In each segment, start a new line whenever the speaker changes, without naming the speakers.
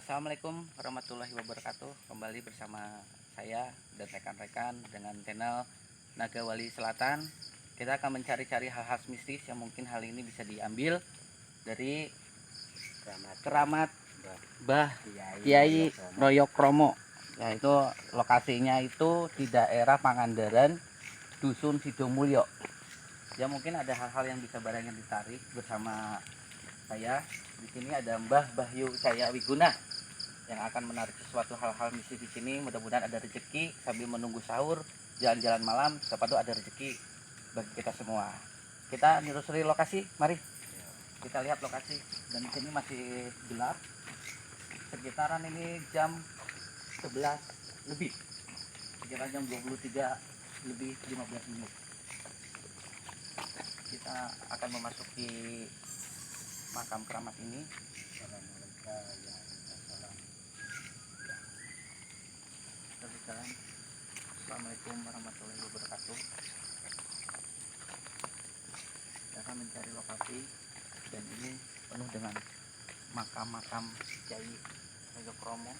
Assalamualaikum warahmatullahi wabarakatuh. Kembali bersama saya dan rekan-rekan dengan channel Naga Wali Selatan. Kita akan mencari-cari hal-hal mistis yang mungkin hal ini bisa diambil dari keramat Bah Kiai Royokromo. Yaitu lokasinya itu di daerah Pangandaran, Dusun Sidomulyo. Ya mungkin ada hal-hal yang bisa barang yang ditarik bersama saya. Di sini ada Mbah Bahyu Cahya Wiguna yang akan menarik sesuatu hal-hal mistis di sini. Mudah-mudahan ada rezeki sambil menunggu sahur, jalan-jalan malam, siapa tahu ada rezeki bagi kita semua. Kita menelusuri lokasi, mari kita lihat lokasi. Dan di sini masih gelap. Sekitaran ini jam 11 lebih. Sekitar jam 23 lebih 15 menit. Kita akan memasuki makam keramat ini. Assalamualaikum warahmatullahi wabarakatuh. Kita akan mencari lokasi dan ini penuh dengan makam-makam Kiai Royokromo.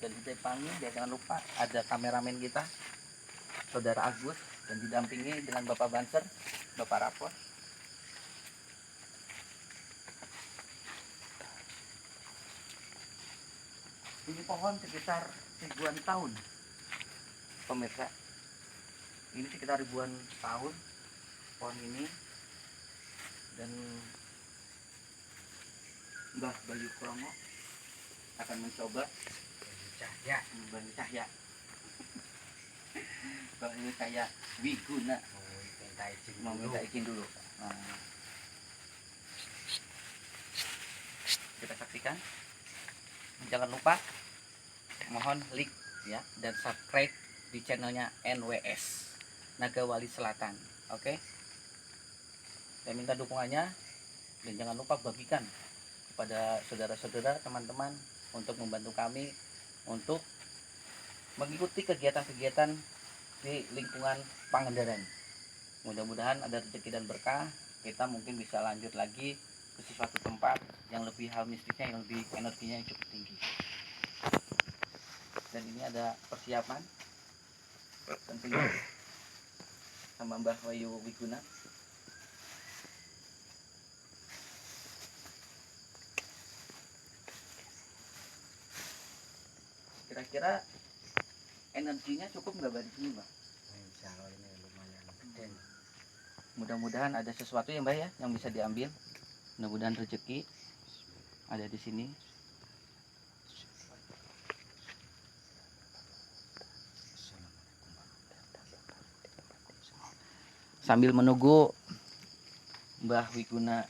Dan di depannya jangan lupa ada kameramen kita, Saudara Agus, dan didampingi dengan Bapak Banser, Bapak Rapor. Ini pohon sekitar ribuan tahun, pemirsa. Ini sekitar ribuan tahun pohon ini. Dan Mbah Bayu Kromo akan mencoba Bayu Cahya Bayu Cahya Wiguna mau minta izin dulu. Nah, kita saksikan. Jangan lupa mohon like ya dan subscribe di channelnya NWS Naga Wali Selatan. Oke, saya minta dukungannya dan jangan lupa bagikan kepada saudara-saudara, teman-teman untuk membantu kami untuk mengikuti kegiatan-kegiatan di lingkungan Pangandaran. Mudah-mudahan ada rezeki dan berkah. Kita mungkin bisa lanjut lagi ke sesuatu tempat yang lebih hal mistisnya, yang lebih energinya yang cukup tinggi. Dan ini ada persiapan tentunya sama Mbah Bayu Wiguna. Kira-kira energinya cukup nggak Mbak di sini, Mbak?
Insya Allah ini lumayan gede.
Mudah-mudahan ada sesuatu ya Mbak ya yang bisa diambil. Mudah-mudahan rezeki ada di sini. Sambil menunggu Mbah Wiguna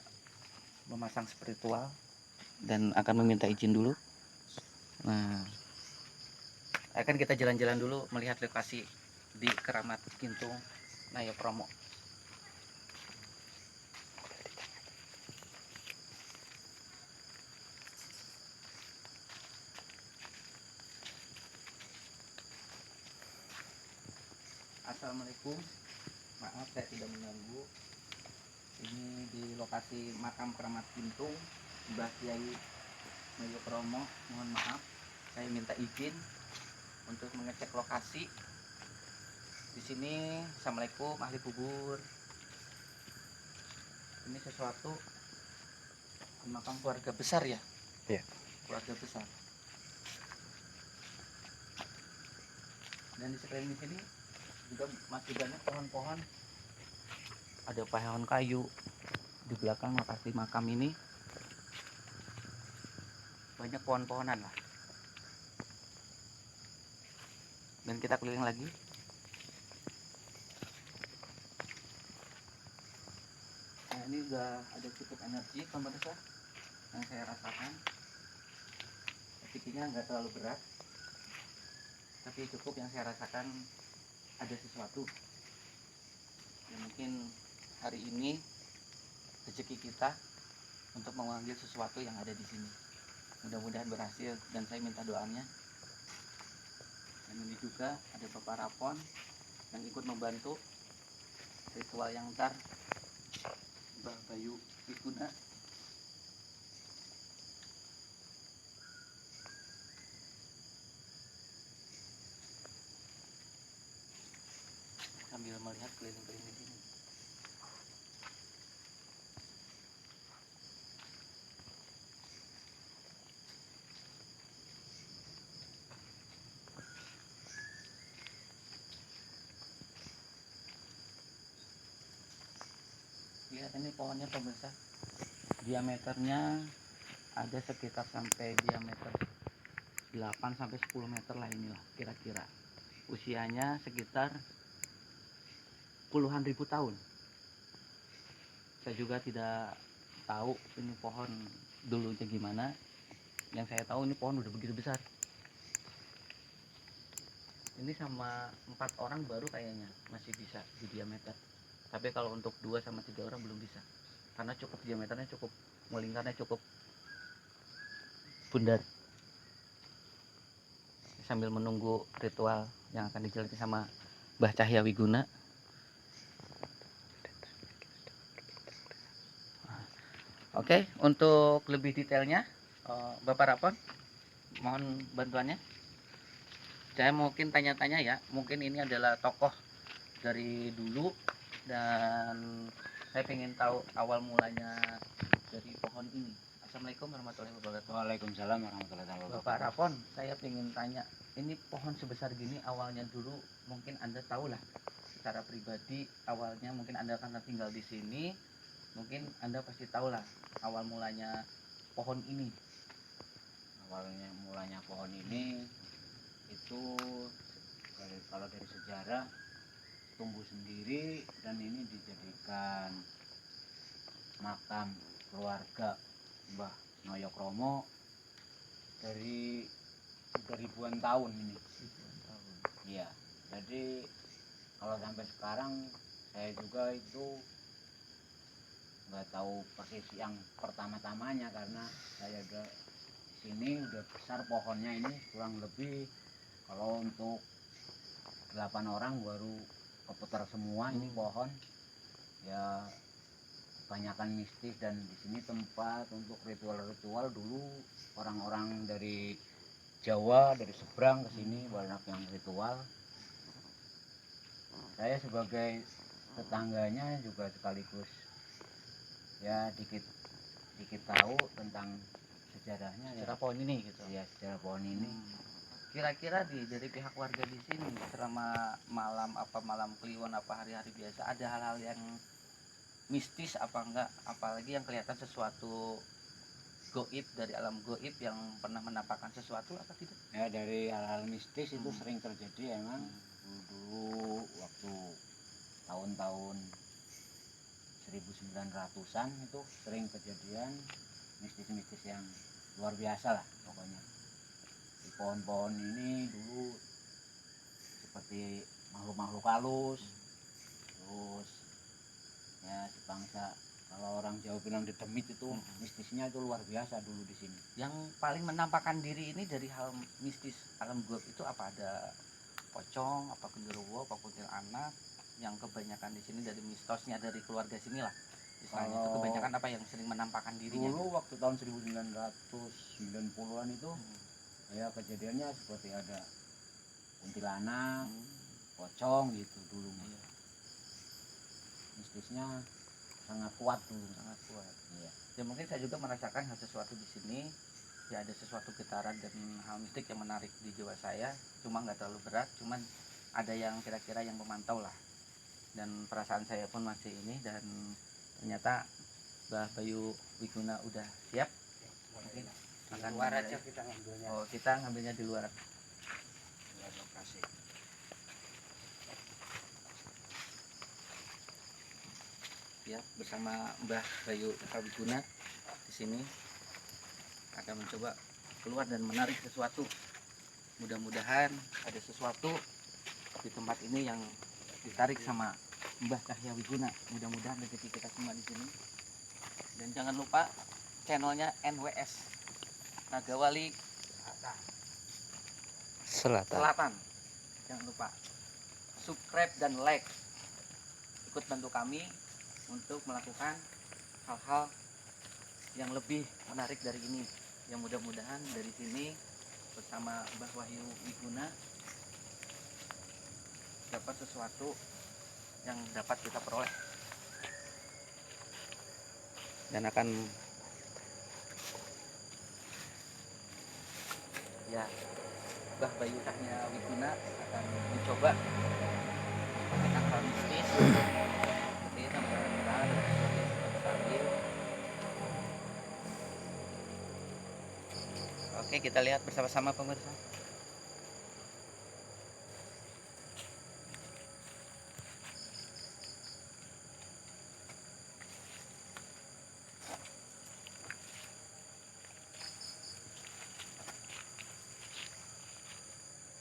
memasang spiritual dan akan meminta izin dulu. Nah, akan kita jalan-jalan dulu melihat lokasi di Keramat Kintung Nayokromo. Assalamualaikum, maaf saya tidak mengganggu. Ini di lokasi makam Keramat Kintung Mbah Kiai Nayokromo. Mohon maaf, saya minta izin untuk mengecek lokasi. Di sini Assalamualaikum ahli kubur. Ini sesuatu makam keluarga besar ya?
Iya.
Keluarga besar. Dan di sekeliling sini juga masih banyak pohon-pohon. Ada pohon kayu di belakang lokasi makam ini. Banyak pohon-pohonan lah. Dan kita keliling lagi. Nah, ini udah ada cukup energi pemirsa yang saya rasakan. Fisiknya nggak terlalu berat, tapi cukup yang saya rasakan ada sesuatu. Ya, mungkin hari ini rezeki kita untuk mengambil sesuatu yang ada di sini. Mudah-mudahan berhasil dan saya minta doanya. Dan ini juga ada Bapak Rapon yang ikut membantu ritual yang ntar Mbah Bayu Wiguna. sambil melihat keliling-keliling di sini. Lihat ini pohonnya pemirsa, diameternya ada sekitar sampai diameter 8 sampai 10 meter lah inilah kira-kira. Usianya sekitar puluhan ribu tahun. Saya juga tidak tahu ini pohon dulunya gimana. Yang saya tahu ini pohon udah begitu besar. Ini sama 4 orang baru kayaknya masih bisa di diameter. Tapi kalau untuk 2 sama 3 orang belum bisa. Karena cukup diameternya cukup, melingkarnya cukup bundar. Sambil menunggu ritual yang akan dijalani sama Mbah Cahya Wiguna. Oke, untuk lebih detailnya Bapak Rapon mohon bantuannya. Saya mungkin tanya-tanya ya, mungkin ini adalah tokoh dari dulu dan saya ingin tahu awal mulanya dari pohon ini. Assalamualaikum warahmatullahi wabarakatuh.
Waalaikumsalam warahmatullahi wabarakatuh.
Bapak Rapon, saya ingin tanya, ini pohon sebesar gini awalnya dulu mungkin Anda tahu lah secara pribadi awalnya, mungkin Anda karena tinggal di sini, mungkin Anda pasti tahu lah awal mulanya pohon ini.
Awalnya mulanya pohon ini itu kalau dari sejarah tumbuh sendiri dan ini dijadikan makam keluarga Mbah Noyokromo dari udah ribuan tahun ini.
Ribuan tahun.
Iya, jadi kalau sampai sekarang saya juga itu nggak tahu persis yang pertama-tamanya karena saya udah di sini udah besar pohonnya ini kurang lebih kalau untuk 8 orang baru keputar semua ini pohon ya, kebanyakan mistis. Dan di sini tempat untuk ritual-ritual dulu orang-orang dari Jawa dari seberang ke sini banyak yang ritual. Saya sebagai tetangganya juga sekaligus ya dikit tahu tentang sejarahnya
Sejarah
ya.
pohon ini gitu.
Ya, sejarah pohon ini.
Kira-kira dari pihak warga di sini selama malam kliwon apa hari-hari biasa ada hal-hal yang mistis apa enggak, apalagi yang kelihatan sesuatu goib dari alam goib yang pernah menampakkan sesuatu apa tidak?
Ya, dari hal-hal mistis itu sering terjadi emang. Dulu waktu tahun-tahun 1900-an itu sering kejadian mistis-mistis yang luar biasa lah pokoknya. Di pohon-pohon ini dulu seperti makhluk-makhluk halus, terus ya sebangsa kalau orang Jawa bilang dedemit itu mistisnya itu luar biasa dulu di sini.
Yang paling menampakkan diri ini dari hal mistis alam goib itu apa? Ada pocong, apa genderuwo, apa kuntilanak, yang kebanyakan di sini dari mistosnya dari keluarga sini lah. Istilahnya itu kebanyakan apa yang sering menampakkan dirinya?
Dulu waktu tahun 1990-an itu ya kejadiannya seperti ada kuntilanak, pocong gitu dulu. Mistisnya sangat kuat dulu.
Sangat kuat.
Iya.
Ya mungkin saya juga merasakan hal sesuatu di sini. Ya ada sesuatu getaran dan hal mistik yang menarik di jiwa saya. Cuma nggak terlalu berat. Cuman ada yang kira-kira yang memantau lah. Dan perasaan saya pun masih ini. Dan ternyata Mbah Bayu Wiguna udah siap. Mungkin akan
luar aja kita ngambilnya.
Oh, kita ngambilnya di luar.
Luar lokasi.
Ya, bersama Mbah Bayu Wiguna di sini akan mencoba keluar dan menarik sesuatu. Mudah-mudahan ada sesuatu di tempat ini yang ditarik sama Mbah Cahya Wiguna. Mudah-mudahan rezeki kita semua di sini. Dan jangan lupa channelnya NWS Nagawali Selatan. Jangan lupa subscribe dan like. Ikut bantu kami untuk melakukan hal-hal yang lebih menarik dari ini. Yang mudah-mudahan dari sini bersama Mbah Wahyu Wiguna dapat sesuatu yang dapat kita peroleh, dan akan ya Mbah Bayu Cahya Wiguna akan mencoba memberikan hal mistis seperti itu. Mudah-mudahan ada sesuatu yang kita ambil. Oke, kita lihat bersama-sama pemirsa.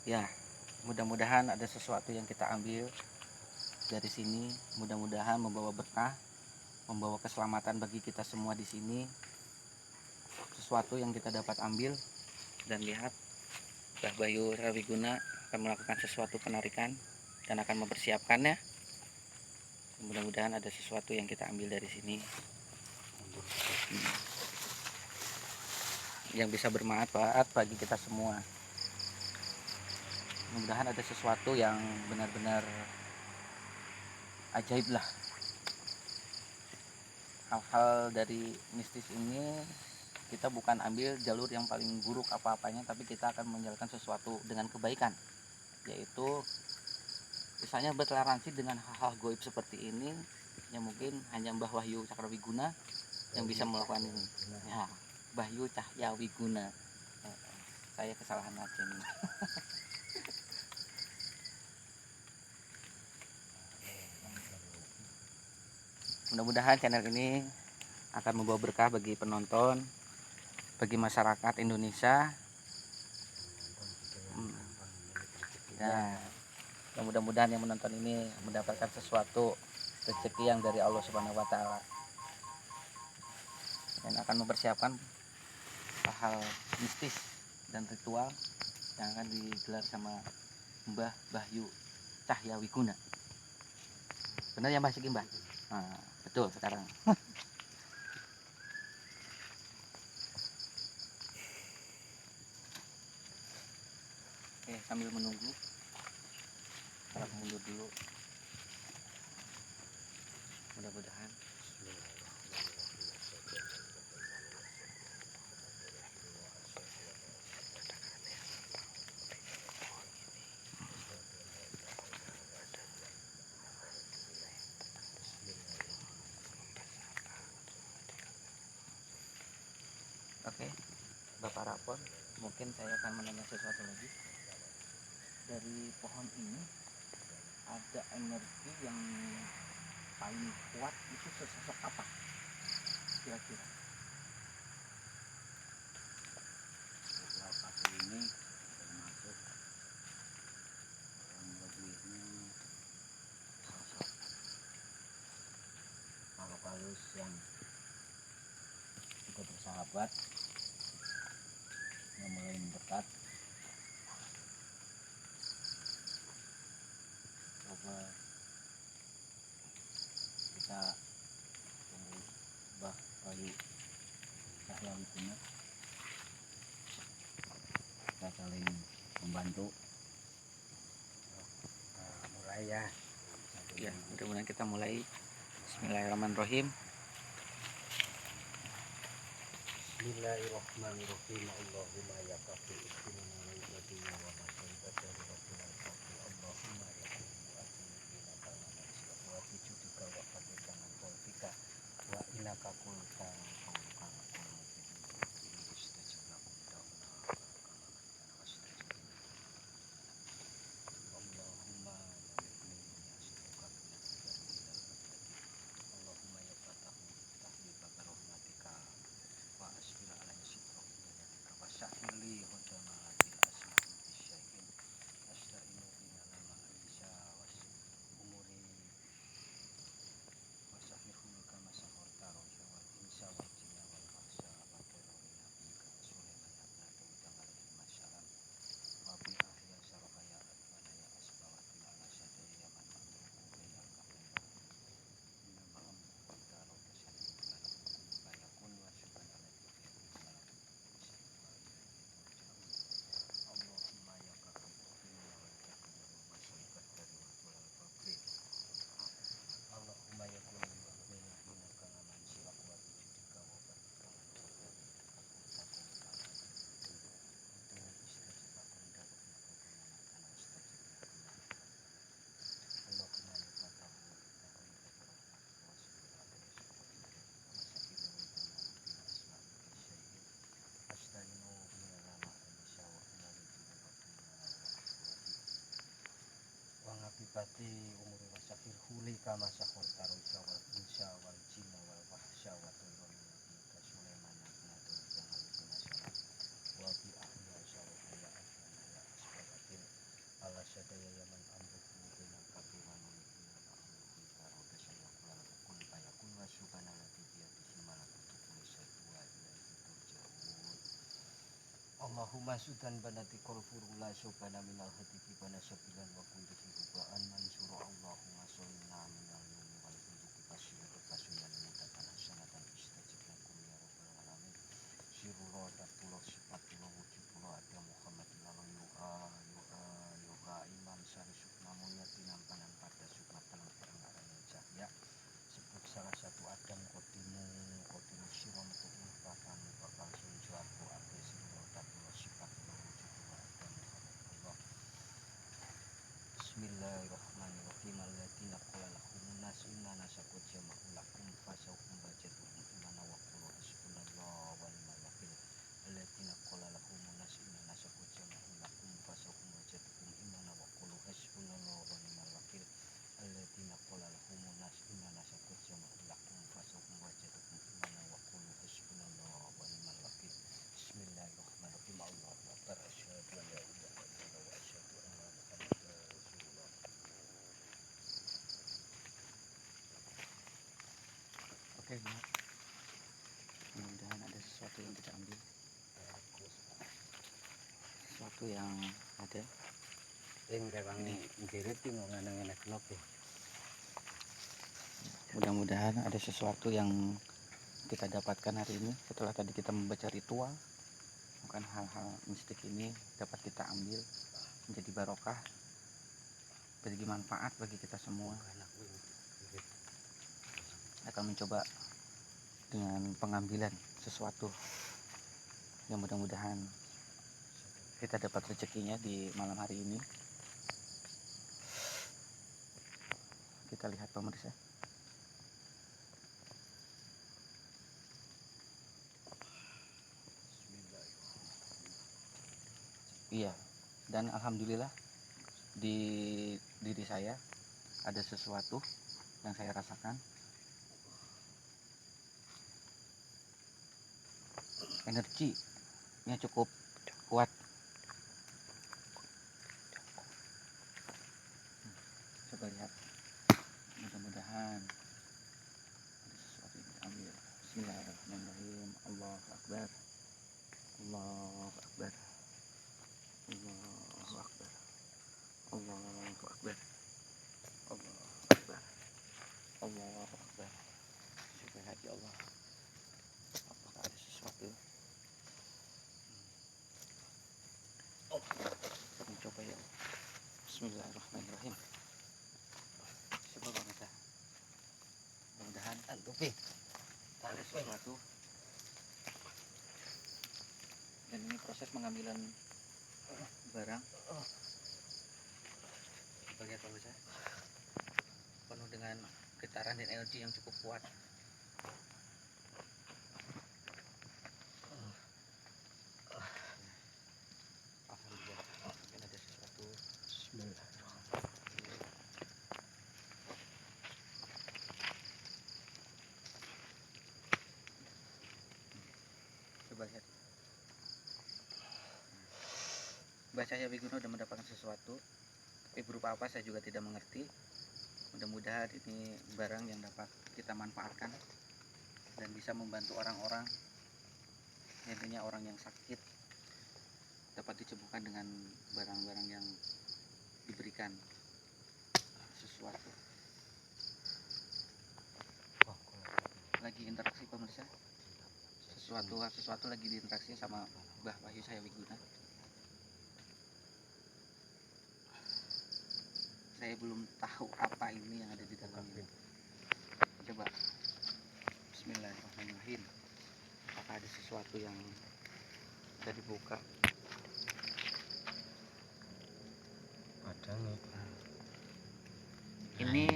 Ya, mudah-mudahan ada sesuatu yang kita ambil dari sini. Mudah-mudahan membawa berkah, membawa keselamatan bagi kita semua di sini. Sesuatu yang kita dapat ambil. Dan lihat, Mbah Bayu Rawiguna akan melakukan sesuatu penarikan dan akan mempersiapkannya. Mudah-mudahan ada sesuatu yang kita ambil dari sini yang bisa bermanfaat bagi kita semua. Mudah-mudahan ada sesuatu yang benar-benar ajaib lah. Hal-hal dari mistis ini kita bukan ambil jalur yang paling buruk apa-apanya, tapi kita akan menjalankan sesuatu dengan kebaikan, yaitu misalnya bertoleransi dengan hal-hal goib seperti ini yang mungkin hanya Mbah Wahyu Cakrawiguna yang bisa melakukan ini. Ya, Wahyu Cahya Wiguna. Saya kesalahan aja nih. Mudah-mudahan channel ini akan membawa berkah bagi penonton, bagi masyarakat Indonesia. Ya, mudah-mudahan yang menonton ini mendapatkan sesuatu rezeki yang dari Allah Subhanahu wa taala, dan akan mempersiapkan hal mistis dan ritual yang akan digelar sama Mbah Wahyu Cahya Wiguna. Benar ya Mbah Sigi Mbah? Nah, betul sekarang. Oke, sambil menunggu, kita mundur dulu. Mudah-mudahan. Oke, Bapak Rapon, mungkin saya akan menanya sesuatu lagi. Dari pohon ini ada energi yang paling kuat, itu sesosok apa kira-kira?
Setelah satu ini termasuk kurang lebihnya sosok makhluk halus yang cukup bersahabat, yang mulai mendekat. Coba kita tunggu Mbah Bayu Cahya Wiguna, kita saling membantu. Mulai ya.
Ya, mudah-mudahan kita mulai. Bismillahirrahmanirrahim.
Bismillahirrahmanirrahim. Allahumma ya kafi istimina wa ibadina wa masyarakat wa rabbina al-kafi. Allahumma ya kumu atinina kalmanan siwaka wa tijudika wa fadika man kolfika wa inaka kulta sifati umuri wasafir huli kama sahur taruja wal insya wal jinna wal wahsya wa tuyron nabika Sulaiman nabnatul jangal binasalam wa bi ahya syarufaya aflana ya asbabatin ala sadaya yaman amruhu binal kabiran ulikina ma'amruhu farada sayakula lakukun fayakun wa subhanalladzi biyadihi malakutu kulli syai'in wa ilaihi turja'un. Allahumma sudan banati kolfurula sobana minal hatibi bana sabilan wa kuntuki rubaan mansuro Allahumma solina minal yumi wal kuntuki pasilatu pasuyan mudatan hasanatan istajib lakum ya rabbal alamin sirullah datullah sifatullah wujudullah ada Muhammad lalu yuha iman sari sukna mulyati nampanan pada sukna pelang perenggaran cahya sebut salah satu adam kotimu sirom tu'ul papamu bakal sunju aku ake sirullah datullah sifatullah wujudullah ada Muhammad Allah. Bismillahirrahmanirrahim. Alladzina qala lahumun nas inna nasaqut jama'u lakum fasawhum bajatuhum imana wa qulu hasbunallahu wa ni'mal wakil. Alladzina qala lahumun nas inna nasaqut jama'u lakum fasawhum bajatuhum imana wa qulu hasbunallahu wa ni'mal wakil. Alladzina qala lahumun nas inna nasaqut jama'u lakum fasawhum bajatuhum imana wa qulu hasbunallahu wa ni'mal wakil. Bismillahirrahmanirrahim. Allahu akbar. Asyhadu an la ilaha illallah wa asyhadu anna Muhammadar Rasulullah.
Oke, benar. Mudah-mudahan ada sesuatu yang kita ambil, sesuatu yang ada. Mudah-mudahan ada sesuatu yang kita dapatkan hari ini setelah tadi kita membaca ritual. Bukan hal-hal mistik ini dapat kita ambil menjadi barokah, bagi manfaat bagi kita semua. Akan mencoba dengan pengambilan sesuatu yang mudah-mudahan kita dapat rezekinya di malam hari ini. Kita lihat pemirsa. Iya, dan alhamdulillah di diri saya ada sesuatu yang saya rasakan. Energinya cukup kuat. Coba lihat. Mudah-mudahan ada sesuatu yang diambil. Bismillahirrahmanirrahim. Allahu Akbar. Allahu Akbar. Allahu Akbar. Allahu Akbar. Allahu Akbar. Allahu Akbar. Subhanallah ya Allah. Apakah ada sesuatu? Mencoba ya. Bismillahirrahmanirrahim. Coba banget ya. Mudah-mudahan ada sesuatu. Dan ini proses pengambilan barang. Coba lihat pemirsa. Penuh dengan getaran dan energi yang cukup kuat. Alhamdulillah, mungkin ada sesuatu.
Bismillahirrahmanirrahim.
Coba lihat. Mbak Cahya Wiguna sudah mendapatkan sesuatu, tapi berupa apa saya juga tidak mengerti. Mudah-mudahan ini barang yang dapat kita manfaatkan dan bisa membantu orang-orang, intinya orang yang sakit dapat disembuhkan dengan barang-barang yang diberikan sesuatu. Lagi interaksi pemirsa, sesuatu lagi diinteraksi sama Mbah Wahyu Saya Wiguna. Saya belum tahu apa ini yang ada di dalamnya. Coba. Bismillahirrahmanirrahim. Apakah ada sesuatu yang bisa dibuka?
Ada nih.
Ini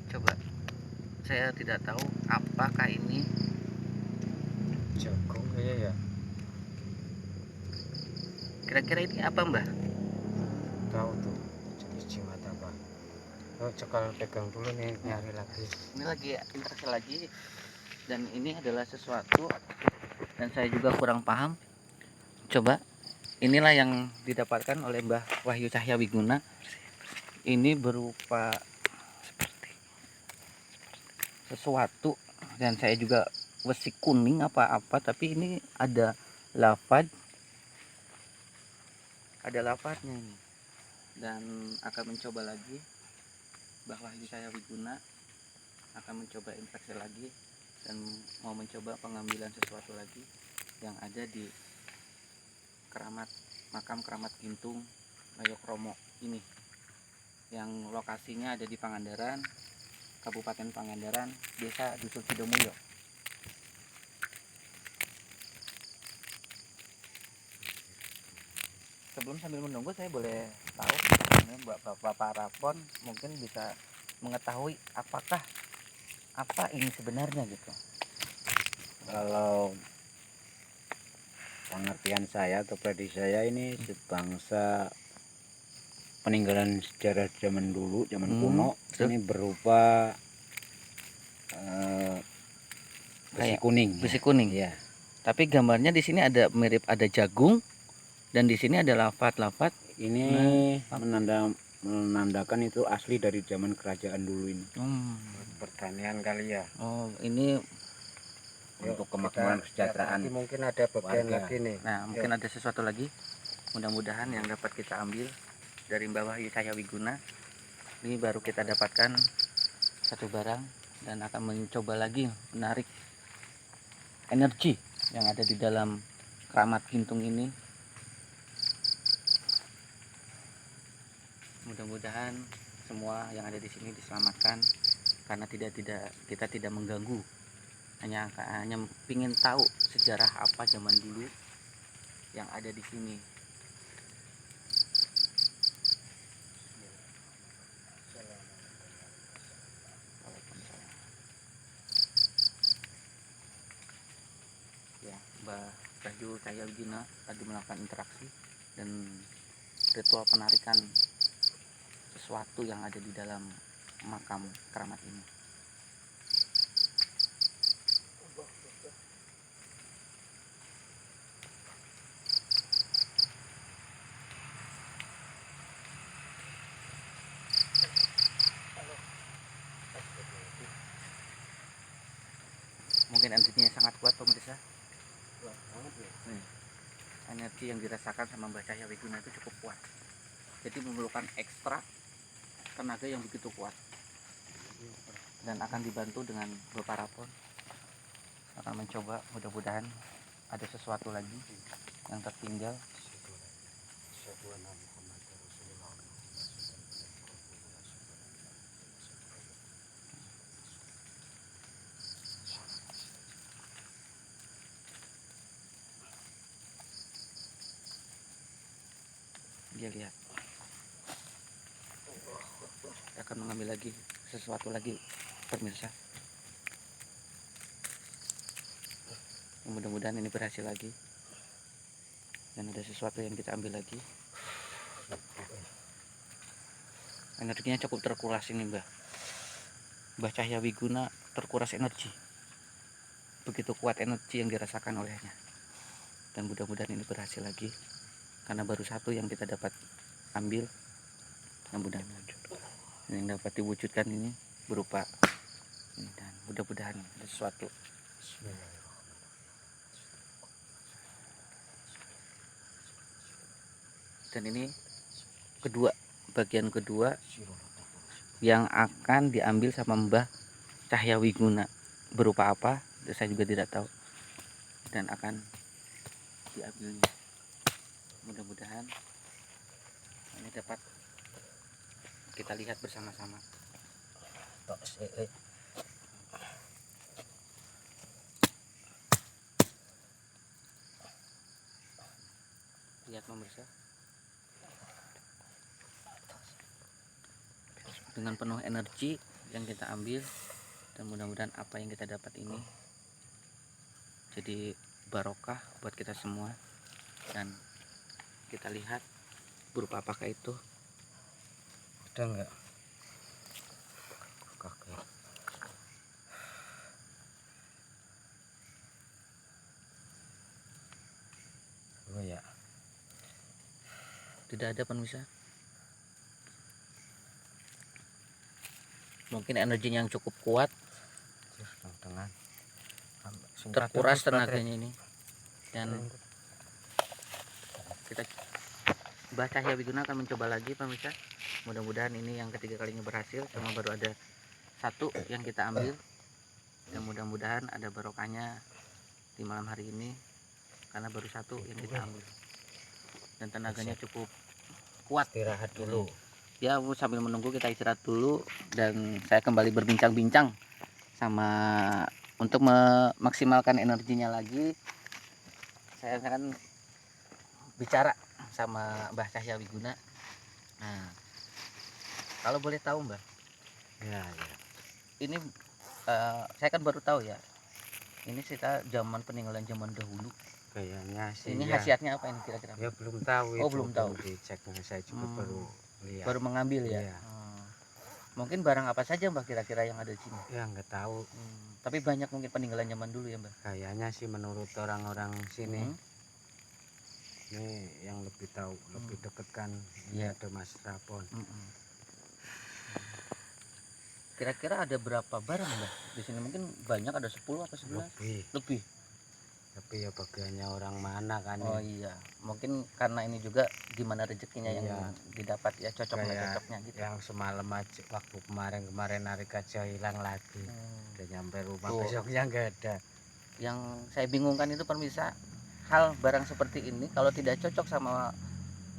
coba. Saya tidak tahu apakah ini
Jagung kayak ya.
kira-kira ini apa, Mbah?
tahu tuh jenis jimat apa. Oh, cekal pegang dulu nih, nyari lagi.
Ini lagi interaksi lagi, dan ini adalah sesuatu dan saya juga kurang paham. Coba, inilah yang didapatkan oleh Mbah Wahyu Cahya Wiguna. Ini berupa seperti sesuatu, dan saya juga besi kuning apa-apa, tapi ini ada lafadznya ini, dan akan mencoba lagi. Mbah Wahyu Cahya Wiguna akan mencoba infeksi lagi dan mau mencoba pengambilan sesuatu lagi yang ada di makam keramat Gintung Ngayokromo ini, yang lokasinya ada di Pangandaran, Kabupaten Pangandaran, Desa Dusun Sidomulyo. Sebelum sambil menunggu, saya boleh tahu ini Bapak Parapon mungkin bisa mengetahui apa ini sebenarnya gitu.
Kalau pengertian saya atau prediksi saya, ini sebangsa peninggalan sejarah zaman dulu, zaman kuno. Ini berupa besi
Kayak
kuning.
besi kuning.
Ya.
Tapi gambarnya di sini ada mirip ada jagung, dan di sini ada lafat-lafat.
Ini menandakan itu asli dari zaman kerajaan dulu ini.
Pertanian kali ya.
Oh, ini
Untuk kemakmuran kesejahteraan.
Nanti mungkin ada bagian
warga.
lagi nih.
Nah, mungkin ada sesuatu lagi. Mudah-mudahan yang dapat kita ambil dari Mbah Wahyu Cahya Wiguna. Ini baru kita dapatkan satu barang, dan akan mencoba lagi menarik energi yang ada di dalam keramat Gintung ini. Mudah-mudahan semua yang ada di sini diselamatkan, karena kita tidak mengganggu, hanya ingin tahu sejarah apa zaman dulu yang ada di sini. Ya, Mbah Wahyu Cahya Wiguna tadi melakukan interaksi dan ritual penarikan sesuatu yang ada di dalam makam keramat ini. Mungkin energinya sangat kuat pemirsa. Energi yang dirasakan sama Mbah Cahya Wiguna itu cukup kuat. Jadi memerlukan ekstra tenaga yang begitu kuat. Dan akan dibantu dengan Bapak Rapon. Akan mencoba, mudah-mudahan ada sesuatu lagi yang tertinggal. Dia lihat. Kita akan mengambil lagi sesuatu lagi pemirsa. Mudah-mudahan ini berhasil lagi. Dan ada sesuatu yang kita ambil lagi. Energinya cukup terkuras ini Mbah Cahya Wiguna terkuras energi. Begitu kuat energi yang dirasakan olehnya. Dan mudah-mudahan ini berhasil lagi, karena baru satu yang kita dapat ambil. Mudah-mudahan yang dapat diwujudkan ini berupa ini, dan mudah-mudahan ada sesuatu. Dan ini bagian kedua yang akan diambil sama Mbah Cahya Wiguna. Berupa apa? Saya juga tidak tahu. Dan akan diambilnya. Mudah-mudahan ini dapat kita lihat bersama-sama. Lihat pemirsa. Dengan penuh energi yang kita ambil, dan mudah-mudahan apa yang kita dapat ini jadi barokah buat kita semua. Dan kita lihat berupa apakah itu.
Ada enggak? Kaget. Oh ya.
Tidak ada pemirsa. Mungkin energinya yang cukup kuat,
Dengan
terkuras tenaganya ini. Dan kita Mbah Cahya Wiguna akan mencoba lagi pemirsa. Mudah-mudahan ini yang ketiga kalinya berhasil, cuma baru ada satu yang kita ambil. Dan mudah-mudahan ada barokahnya di malam hari ini karena baru satu yang kita ambil. Dan tenaganya cukup kuat.
istirahat dulu.
Ya, sambil menunggu kita istirahat dulu dan saya kembali berbincang-bincang sama untuk memaksimalkan energinya lagi. Saya akan bicara sama Mbah Cahya Wiguna. Nah, kalau boleh tahu Mbah,
Ya, ya.
ini saya kan baru tahu ya. Ini kita zaman peninggalan zaman dahulu.
Kayaknya sih
Ini
ya.
khasiatnya apa ini kira-kira?
Ya belum tahu
Oh,
itu.
belum tahu.
Diceknya saya juga baru lihat.
Baru mengambil ya.
Iya.
Mungkin barang apa saja Mbah kira-kira yang ada di sini?
Ya nggak tahu.
Tapi banyak mungkin peninggalan zaman dulu ya Mbah.
Kayaknya sih menurut orang-orang sini.
Hmm.
Ini yang lebih tahu, lebih dekat kan.
Iya.
Ini ada Mas Rapon.
Kira-kira ada berapa barang Mbah di sini? Mungkin banyak, ada 10 atau 11? Lebih.
Tapi ya bagiannya orang mana kan.
Oh iya, mungkin karena ini juga gimana rezekinya yang
Iya.
didapat ya, cocok nggak
Kayak
cocoknya gitu.
yang semalam aja waktu kemarin narik aja hilang lagi. Udah nyampe rumah
Tuh.
besoknya nggak ada.
Yang saya bingungkan itu pemirsa, hal barang seperti ini kalau tidak cocok sama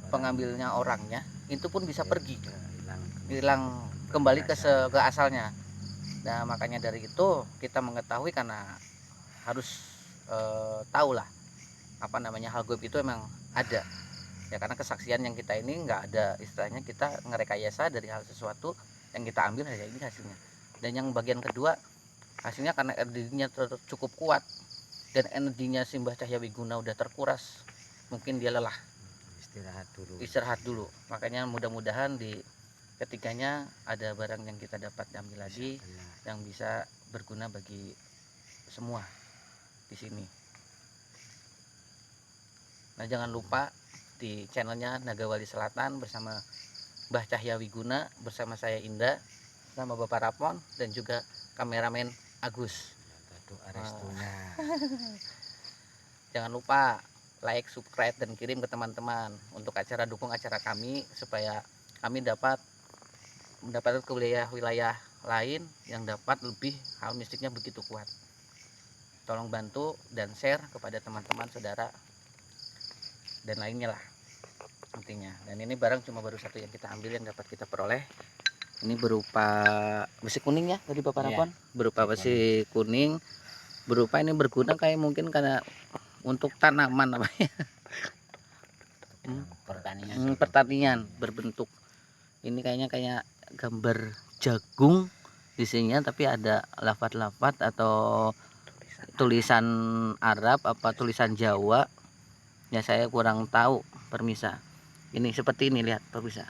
pengambilnya orangnya, itu pun bisa
Ya,
pergi,
udah
hilang kembali ke asalnya. Nah makanya dari itu kita mengetahui karena harus tahu lah apa namanya hal gaib itu emang ada ya, karena kesaksian yang kita ini nggak ada istilahnya kita ngerekayasa dari hal sesuatu yang kita ambil ya ini hasilnya. Dan yang bagian kedua hasilnya karena energinya cukup kuat dan energinya Simbah Cahya Wiguna udah terkuras, mungkin dia lelah, istirahat dulu. Makanya mudah-mudahan di ketiganya ada barang yang kita dapat ambil lagi yang bisa berguna bagi semua di sini. Nah jangan lupa di channelnya Naga Wali Selatan bersama Mbah Cahya Wiguna, bersama saya Indah, sama Bapak Rapon dan juga kameramen Agus. Jangan lupa like, subscribe dan kirim ke teman-teman untuk acara, dukung acara kami supaya kami dapat mendapatkan ke wilayah lain yang dapat lebih hal mistiknya begitu kuat. Tolong bantu dan share kepada teman-teman, saudara dan lainnya lah intinya. Dan ini barang cuma baru satu yang kita ambil yang dapat kita peroleh. Ini berupa besi kuning ya tadi Bapak Rapon, berupa besi kuning, berupa ini berguna kayak mungkin karena untuk tanaman apa ya, pertanian berbentuk. Ini kayaknya kayak gambar jagung di sini, tapi ada lafaz-lafaz atau tulisan Arab apa tulisan Jawa ya, saya kurang tahu permisa. Ini seperti ini, lihat permisa.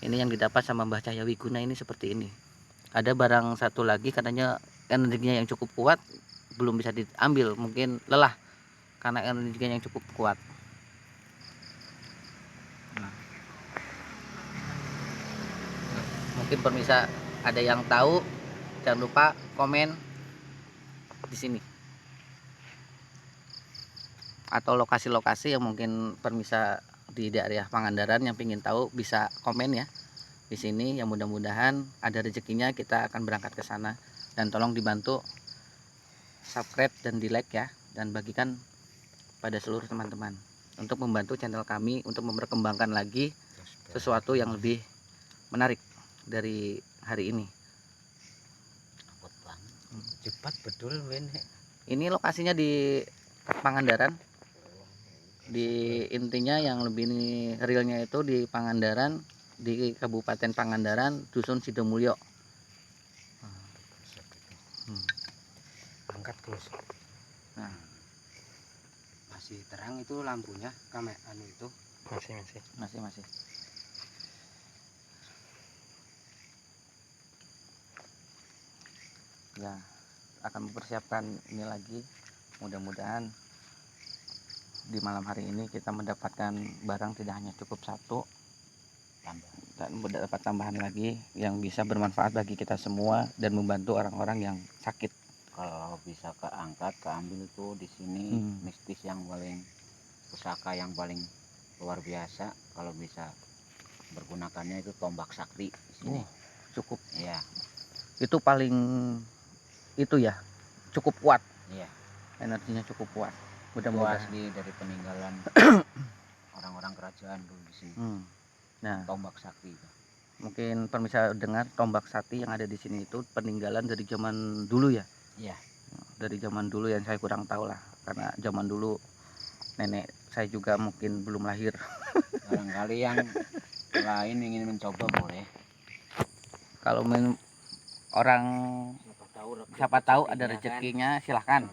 Ini yang didapat sama Mbah Cahya Wiguna ini seperti ini. Ada barang satu lagi katanya energinya yang cukup kuat belum bisa diambil, mungkin lelah karena energinya yang cukup kuat. Mungkin permisa ada yang tahu, jangan lupa komen di sini atau lokasi-lokasi yang mungkin permisa di daerah Pangandaran yang ingin tahu bisa komen ya di sini. Yang mudah-mudahan ada rezekinya kita akan berangkat ke sana, dan tolong dibantu subscribe dan di like ya, dan bagikan pada seluruh teman-teman untuk membantu channel kami untuk memperkembangkan lagi sesuatu yang lebih menarik dari hari ini.
Cepat betul men.
Ini lokasinya di Pangandaran, di intinya yang lebih realnya itu di Pangandaran, di Kabupaten Pangandaran, Dusun Sidomulyo.
Angkat terus.
Nah,
masih terang itu lampunya, kamera anu itu masih.
masih. ya akan mempersiapkan ini lagi. Mudah-mudahan di malam hari ini kita mendapatkan barang tidak hanya cukup satu,
tambah.
dan mendapat tambahan lagi yang bisa bermanfaat bagi kita semua dan membantu orang-orang yang sakit.
Kalau bisa keangkat keambil itu di sini mistis yang paling, pusaka yang paling luar biasa. Kalau bisa bergunakannya itu tombak sakti di sini.
Cukup.
Iya,
Itu paling itu ya, cukup kuat.
iya.
Energinya cukup kuat.
Itu
Mudah-mudahan.
asli dari peninggalan orang-orang kerajaan dulu di sini.
Nah,
Tombak sakti itu.
mungkin pemirsa dengar, tombak sakti yang ada di sini itu peninggalan dari zaman dulu ya.
Iya.
Dari zaman dulu yang saya kurang tahu lah, karena zaman dulu nenek saya juga mungkin belum lahir.
Barangkali yang lain ingin mencoba boleh.
Kalau orang siapa tahu ada rezekinya, silahkan.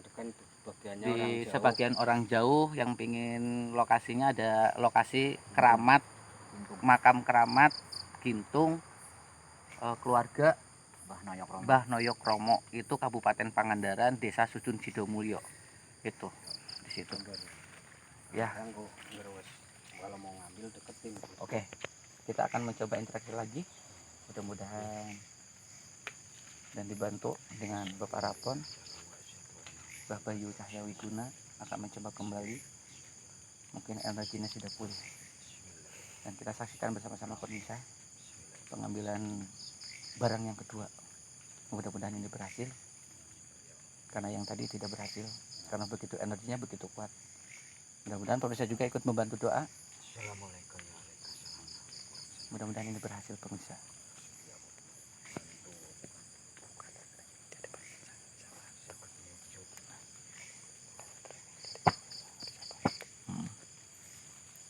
Di sebagian orang jauh yang pingin lokasinya, ada lokasi keramat, makam keramat Gintung, keluarga Mbah Noyok Romo, itu Kabupaten Pangandaran, Desa Sujun Sidomulyo. Itu di situ. Ya.
Kalau mau ngambil deketin.
Oke. Kita akan mencoba interaksi lagi. Mudah-mudahan dan dibantu dengan Bapak Rapon, Mbah Bayu Cahya Wiguna akan mencoba kembali. Mungkin energinya sudah pulih. Dan kita saksikan bersama-sama pemirsa pengambilan barang yang kedua. Mudah-mudahan ini berhasil, karena yang tadi tidak berhasil karena begitu energinya begitu kuat. Mudah-mudahan pemirsa juga ikut membantu doa.
Assalamualaikum.
Mudah-mudahan ini berhasil pemirsa.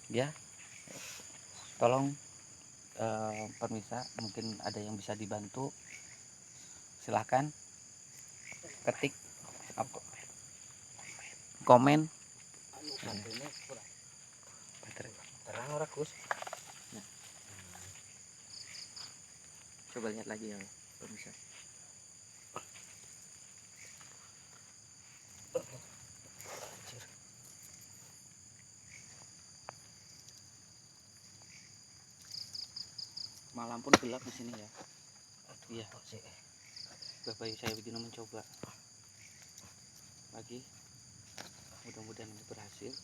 Ya, tolong pemirsa, mungkin ada yang bisa dibantu, silahkan ketik apa, komen.
Terang ora Gus.
Coba lihat lagi ya pemirsa. Malam pun gelap di sini ya. Iya. Bapak saya begini mencoba lagi. Mudah-mudahan ini berhasil.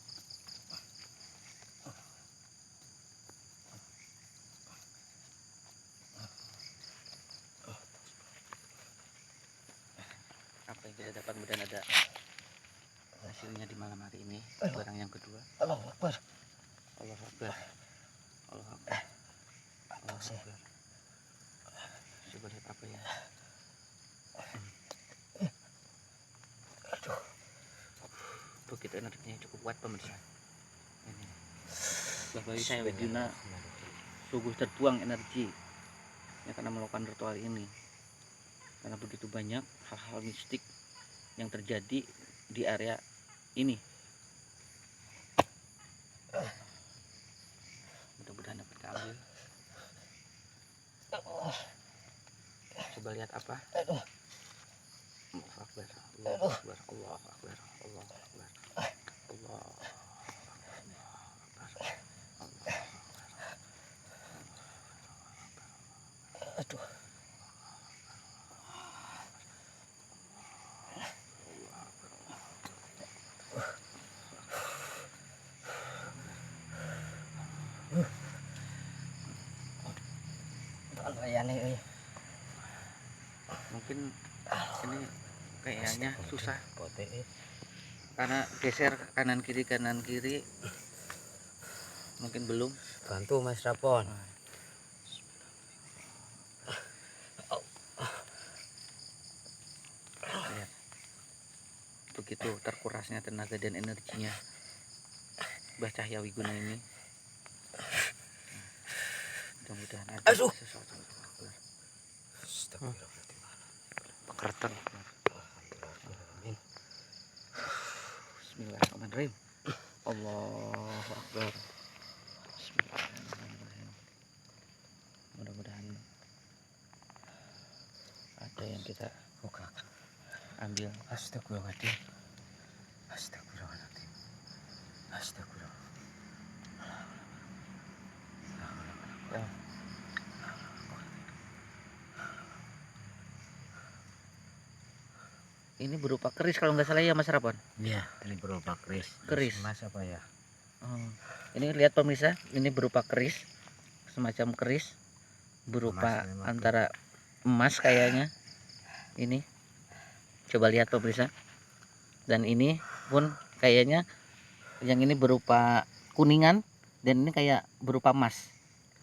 Apa yang kita dapat, mudah ada hasilnya di malam hari ini. Barang yang kedua.
Allahu Akbar.
Allah Akbar. Allah Akbar. Allah Akbar. Coba lihat apa ya. Begitu energinya cukup kuat pemirsa. Ini. Bapak saya Widuna sungguh tertuang energi ya, karena melakukan ritual ini. Karena begitu banyak hal-hal mistik yang terjadi di area ini. Mudah-mudahan dapat keambil. Coba lihat apa. Allahu Akbar. Allahu Akbar. Allahu Akbar. Allahu Akbar. Allah.
Aduh.
Mungkin ini kayaknya susah karena geser kanan kiri mungkin belum.
Bantu Mas Rapon.
Lihat. Begitu terkurasnya tenaga dan energinya Mbah Cahya Wiguna ini. Mudah-mudahan ada sesuatu. Pekerten. Bismillahirrahmanirrahim. Allahu Akbar. Bismillahirrahmanirrahim. Mudah-mudahan ada yang kita buka. ambil.
Astagfirullahaladzim. Astagfirullahaladzim. Astagfirullah.
Ya. Ini berupa keris kalau nggak salah ya Mas Rapon.
Iya, ini berupa keris.
Keris.
Mas apa ya?
Oh. Ini lihat pemirsa, ini berupa keris, semacam keris berupa
Emas memang
antara emas kayaknya. Ini coba lihat pemirsa. Dan ini pun kayaknya yang ini berupa kuningan dan ini kayak berupa emas.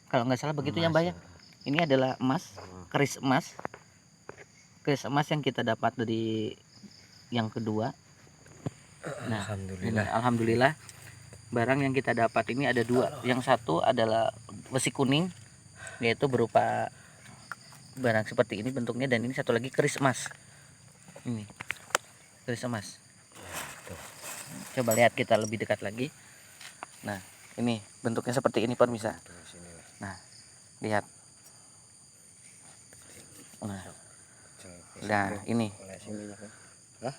Kalau nggak salah begitu ya Mbak ya. Ini adalah emas, keris emas. Keris emas yang kita dapat dari yang kedua. Nah,
Alhamdulillah.
alhamdulillah barang yang kita dapat ini ada dua. Yang satu adalah besi kuning, yaitu berupa barang seperti ini bentuknya, dan ini satu lagi keris emas. Ini keris emas. Coba lihat kita lebih dekat lagi. Nah, ini bentuknya seperti ini pemirsa. Nah, lihat. Nah, ini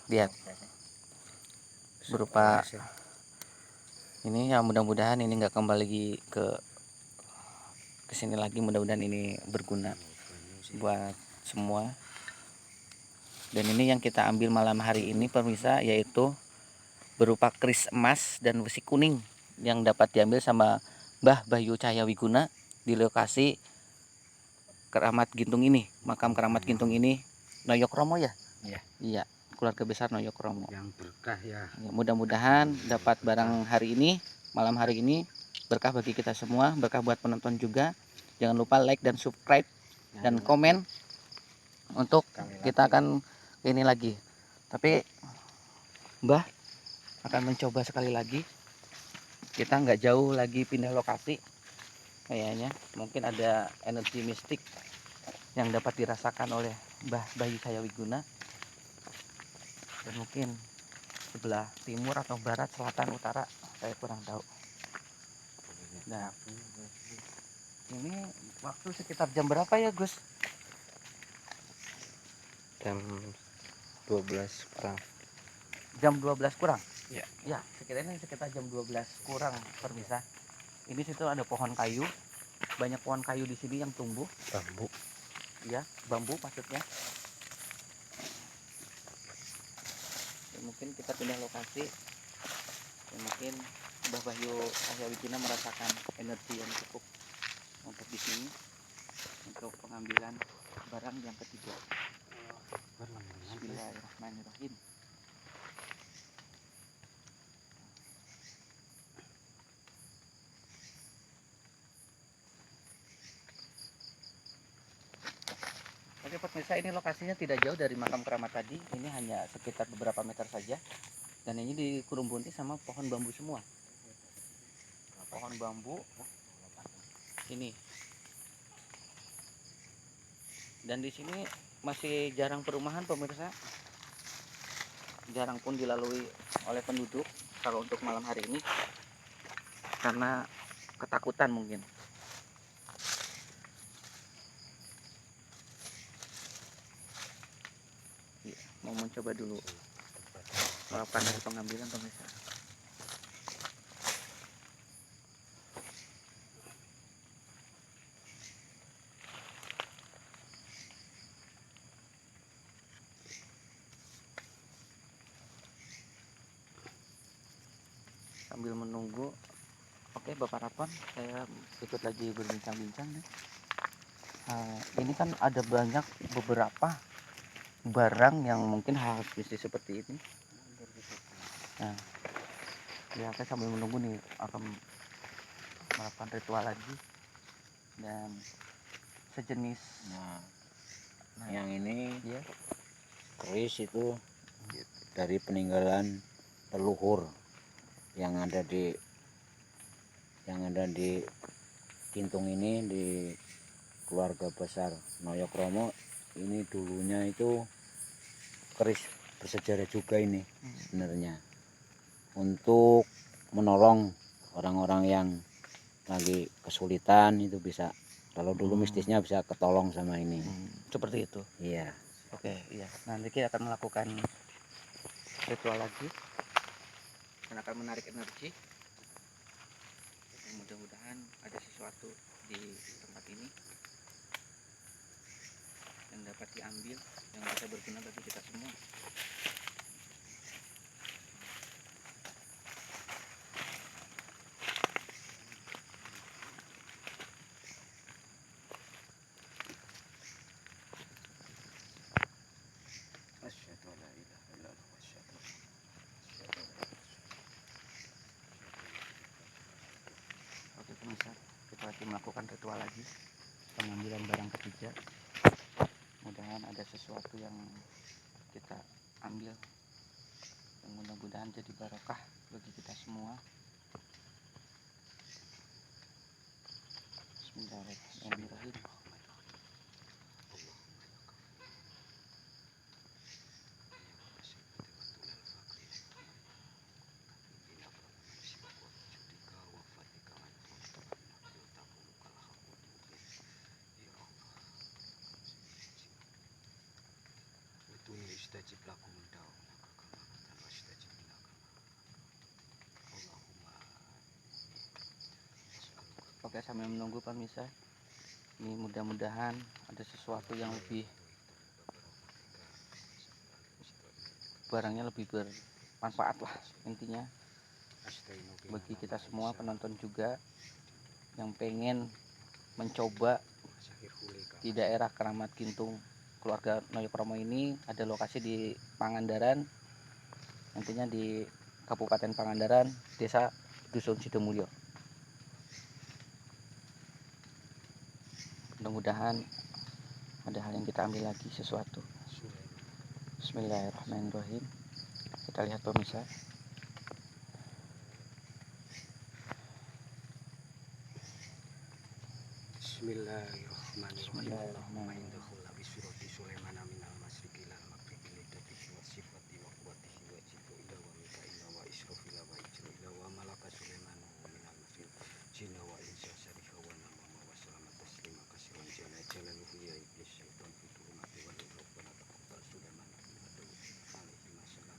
lihat berupa ini ya, mudah-mudahan ini nggak kembali ke sini lagi, mudah-mudahan ini berguna buat semua. Dan ini yang kita ambil malam hari ini pemirsa, yaitu berupa keris emas dan besi kuning yang dapat diambil sama Mbah Bayu Cahya Wiguna di lokasi Keramat Gintung ini, makam Keramat Gintung ini Noyokromo ya.
Iya.
Iya, keluarga besar Noyokromo.
Yang berkah ya.
Ya, mudah-mudahan dapat barang hari ini, malam hari ini, berkah bagi kita semua, berkah buat penonton juga. Jangan lupa like dan subscribe dan komen untuk kita akan ini lagi. Tapi Mbah akan mencoba sekali lagi. Kita nggak jauh lagi pindah lokasi. Kayaknya mungkin ada energi mistik yang dapat dirasakan oleh Mbah Bayu Cahya Wiguna. Dan mungkin sebelah timur atau barat, selatan, utara, saya kurang tahu. Nah, ini waktu sekitar jam berapa ya Gus?
Jam 12 kurang.
Jam 12 kurang?
Ya.
Ya, sekitar jam 12 kurang pemirsa. Ini situ ada pohon kayu, banyak pohon kayu di sini yang tumbuh.
Bambu.
Ya, bambu maksudnya. Ya, mungkin kita pindah lokasi. Ya, mungkin Mbah Bayu Cahya Wiguna merasakan energi yang cukup untuk di sini untuk pengambilan barang yang ketiga. Bismillahirrahmanirrahim. Oke pemirsa, ini lokasinya tidak jauh dari makam keramat tadi. Ini hanya sekitar beberapa meter saja. Dan ini dikerumbuti sama pohon bambu semua. Pohon bambu ini. Dan di sini masih jarang perumahan pemirsa. Jarang pun dilalui oleh penduduk kalau untuk malam hari ini. Karena ketakutan mungkin. Mau mencoba dulu melakukan dari pengambilan pemirsa. Sambil menunggu, oke Bapak Rapon, saya ikut lagi berbincang-bincang nih. Ini kan ada banyak beberapa barang yang mungkin hal bisnis seperti ini. Nah, ya saya sambil menunggu nih akan melakukan ritual lagi dan sejenis.
Nah,
Nah,
yang ini
ya,
keris itu dari peninggalan leluhur yang ada di Gintung ini, di keluarga besar Noyokromo. Ini dulunya itu keris bersejarah juga ini sebenarnya, untuk menolong orang-orang yang lagi kesulitan. Itu bisa, kalau dulu mistisnya bisa ketolong sama ini.
seperti itu.
Iya.
Oke, iya. Nanti kita akan melakukan ritual lagi dan akan menarik energi. Mudah-mudahan ada sesuatu di tempat ini yang dapat diambil, yang bisa berguna bagi kita semua.
Asyhadu an la ilaha illallah wa asyhadu
Oke pemirsa, kita lagi melakukan ritual lagi, pengambilan barang ketiga. Mudah-mudahan ada sesuatu yang kita ambil yang mudah-mudahan jadi barokah bagi kita semua. Bismillahirrahmanirrahim.
istajib lakum da'una kalamatan wastajib lana. Allahumma as'aluka
Oke, sambil menunggu pemirsa, ini mudah-mudahan ada sesuatu yang lebih, barangnya lebih bermanfaat lah intinya bagi kita semua penonton juga yang pengen mencoba di daerah Keramat Gintung keluarga Noyokromo. Ini ada lokasi di Pangandaran, nantinya di Kabupaten Pangandaran, Desa Dusun Sidomulyo. Mudah-mudahan ada hal yang kita ambil lagi, sesuatu. Bismillahirrahmanirrahim. Kita lihat pemirsa.
Bismillahirrahmanirrahim. Surati Sulaiman minal masriqi ilal maghribi lidatihi wa sifati wa quwwatihi wa jibu ila wa mikaila wa israfila wa ijraila wa malaka Sulaiman wa minal masjid jina wa insa syarifa wa nama wa salamat taslima kasiran jala jalaluhu ya iblis syaitan fitur mati wa rabbana taqabbal Sulaiman alaihi masalam.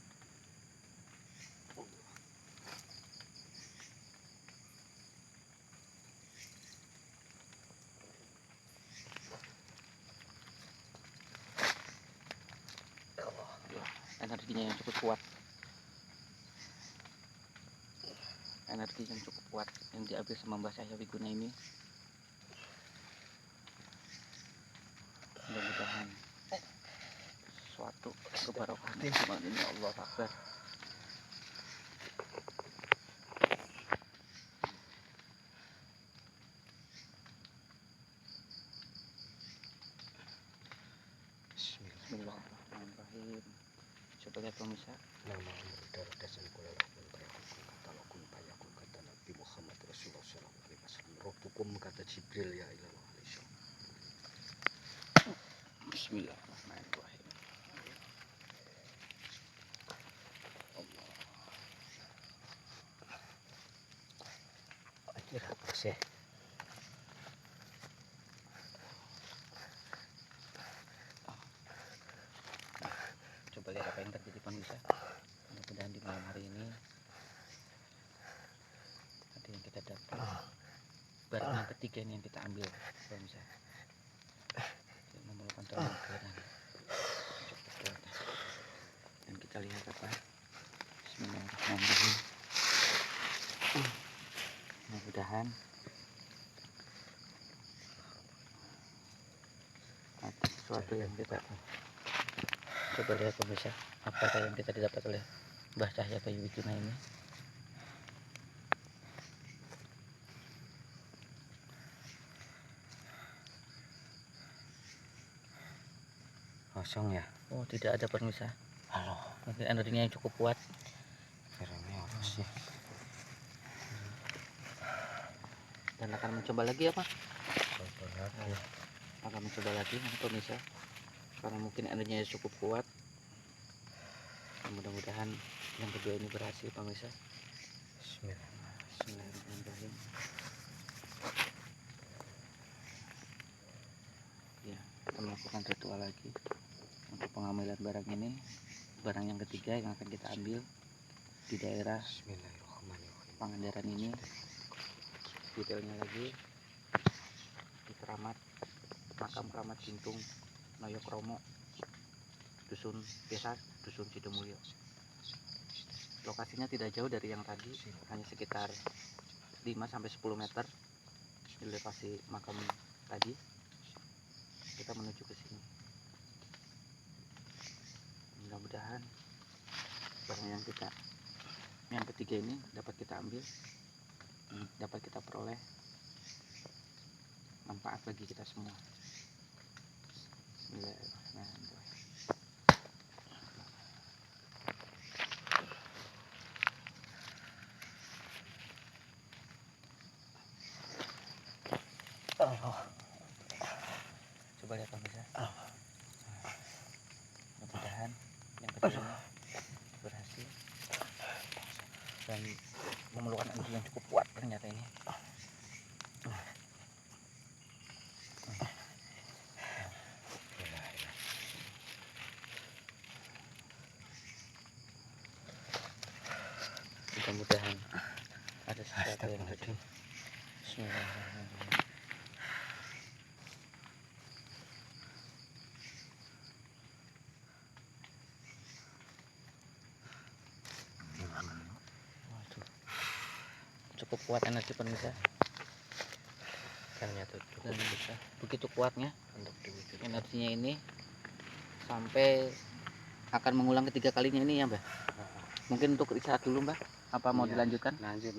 Energinya yang cukup kuat, energi yang cukup kuat yang diambil sama Mbah Cahya Wiguna ini. Mudah-mudahan suatu kebarokahan di ini. Allah Akbar. Bismillahirrahmanirrahim. Coba lihat pemirsa.
Nama umur daradasan kula lakun payakun kata lakun payakun kata Nabi Muhammad Rasulullah sallallahu alaihi wasallam. Rabbukum kata Jibril ya ilallah alaihi salam.
Bismillahirrahmanirrahim.
Ajar apa sih?
Coba lihat apa yang terjadi pemirsa. Mudah-mudahan di malam hari ini ada yang kita dapat. Barang yang ketiga ini yang kita ambil pemirsa. Yang memerlukan tenaga dan cukup kuat. Dan kita lihat apa. Bismillahirrahmanirrahim. Mudah-mudahan ada sesuatu yang kita. Coba lihat pemirsa, apakah yang kita didapat oleh Mbah Cahya Wiguna ini.
Kosong ya?
Oh, tidak ada pemirsa.
Halo.
Mungkin energinya yang cukup kuat.
Barangnya apa sih?
Dan akan mencoba lagi apa?
Coba lagi.
Akan mencoba lagi pemirsa. Karena mungkin energinya cukup kuat. Dan mudah-mudahan yang kedua ini berhasil pemirsa. Bismillahirrahmanirrahim. Ya, kita melakukan ritual lagi untuk pengambilan barang ini, barang yang ketiga yang akan kita ambil di daerah
Bismillahirrahmanirrahim.
Pangandaran ini. Detailnya lagi di keramat makam keramat Gintung Noyokromo, dusun desa dusun Sidomulyo. Lokasinya tidak jauh dari yang tadi, hanya sekitar 5-10 meter di lokasi makam tadi. Kita menuju ke sini. Mudah-mudahan barang yang ketiga ini dapat kita ambil, dapat kita peroleh manfaat bagi kita semua. Bismillahirrahmanirrahim. Coba lihat pemirsa. Mudah-mudahan yang ketiga ini berhasil dan memerlukan energi yang cukup kuat ternyata ini. Mudah-mudahan ada sesuatu yang terjadi. Bismillahirrahmanirrahim. Waduh, cukup kuat energi pemirsa.
Ternyata cukup
Dan
bisa
begitu kuatnya
untuk diwujudkan.
energinya ini sampai akan mengulang ketiga kalinya ini ya Mbak. Mungkin untuk istirahat dulu Mbak. Apa mau
Iya,
dilanjutkan?
Lanjut.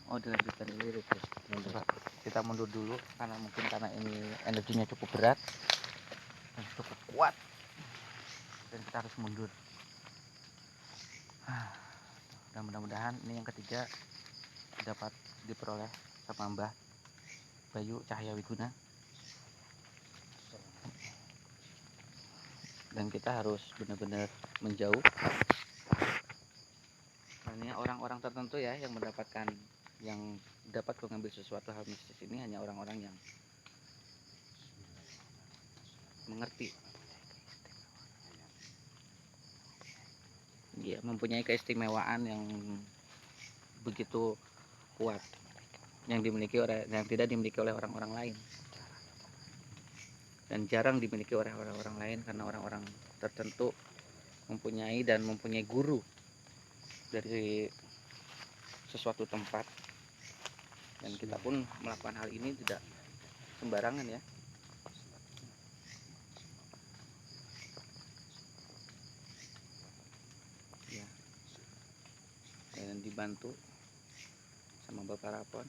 Oh dilanjutkan dulu. Coba kita mundur dulu karena ini energinya cukup berat dan cukup kuat dan kita harus mundur. Dan mudah-mudahan ini yang ketiga dapat diperoleh sama Mbah Bayu Cahaya Wiguna. Dan kita harus benar-benar menjauh. Hanya orang-orang tertentu ya yang mendapatkan, yang dapat mengambil sesuatu hal mistis ini hanya orang-orang yang mengerti, ya, mempunyai keistimewaan yang begitu kuat yang tidak dimiliki oleh orang-orang lain, dan jarang dimiliki oleh orang-orang lain karena orang-orang tertentu mempunyai guru dari sesuatu tempat, dan kita pun melakukan hal ini tidak sembarangan ya. Dan dibantu sama Bapak Rapon.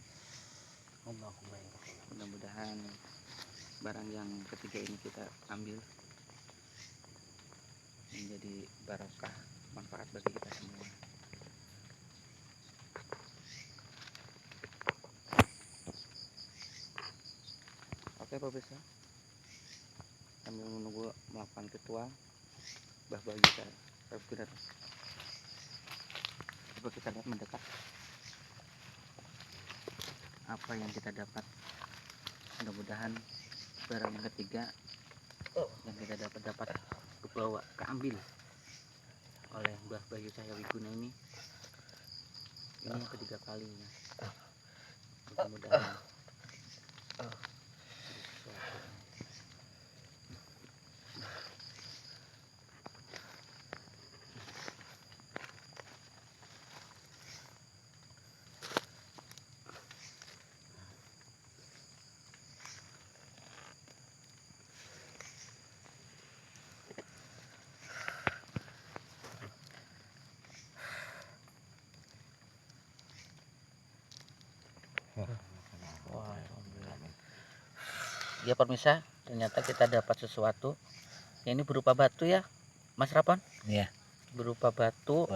Mudah-mudahan barang yang ketiga ini kita ambil menjadi barokah, manfaat bagi kita semua. Oke pemirsa, sambil menunggu melakukan ritual Mbah Bayu kita benar. Coba kita lihat mendekat apa yang kita dapat. Mudah-mudahan barang yang ketiga yang kita dapat kebawa, keambil oleh Mbah Bayu Cahaya Wiguna ini yang ketiga kalinya. Mudah-mudahan ya pemirsa, ternyata kita dapat sesuatu. Ini berupa batu ya Mas Rapon?
Iya.
Berupa batu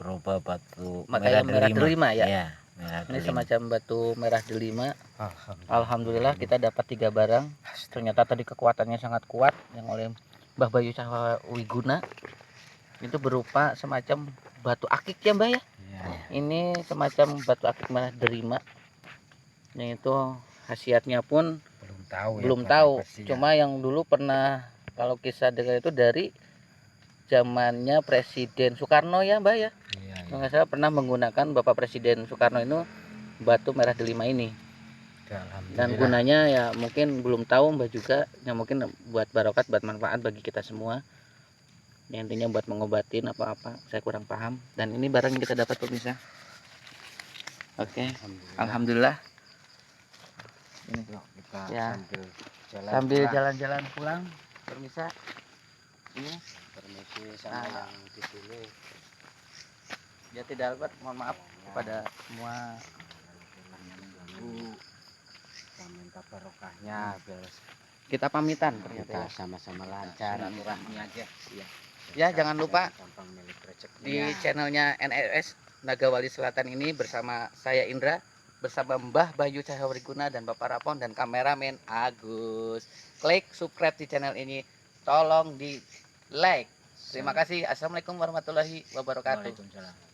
Berupa batu
makanya merah delima ya.
Iya, merah
Ini
delima.
semacam batu merah delima. Alhamdulillah kita dapat 3 barang. Ternyata tadi kekuatannya sangat kuat yang oleh Mbah Bayu Cahaya Wiguna. Itu berupa semacam batu akik ya Mbah ya.
Iya.
Ini semacam batu akik merah delima. Yang itu khasiatnya pun
Belum tahu.
belum tahu. Cuma yang dulu pernah Kalau kisah dekat itu dari zamannya Presiden Soekarno ya Mbak ya.
Iya,
Kalau nggak salah pernah menggunakan Bapak Presiden Soekarno itu batu merah delima ini. Dan
alhamdulillah.
gunanya ya mungkin belum tahu Mbak juga, ya mungkin buat barokat, buat manfaat bagi kita semua. Ya, intinya buat mengobatin apa-apa, saya kurang paham. Dan ini barang yang kita dapat pemirsa. Oke, alhamdulillah. Ini
Yuk, kita
Ya.
sambil
sambil
jalan pulang.
jalan-jalan pulang pemirsa. Ini
Permisi sama
Ah.
yang di sini.
ya tidak dapat, mohon maaf kepada semua.
Kita minta barokahnya biar
Kita pamitan ternyata
kita
ya.
sama-sama lancar.
Silaturahmi aja. Iya.
Ya, jangan lupa
Gampang milik rezeki.
di
Ya.
channelnya NRS Naga Wali Selatan ini bersama saya Indra, bersama Mbah Bayu Cahyawardikuna dan Bapak Rapon dan kameramen Agus. Klik subscribe di channel ini, tolong di like. Terima kasih. Assalamualaikum warahmatullahi wabarakatuh.
Waalaikumsalam.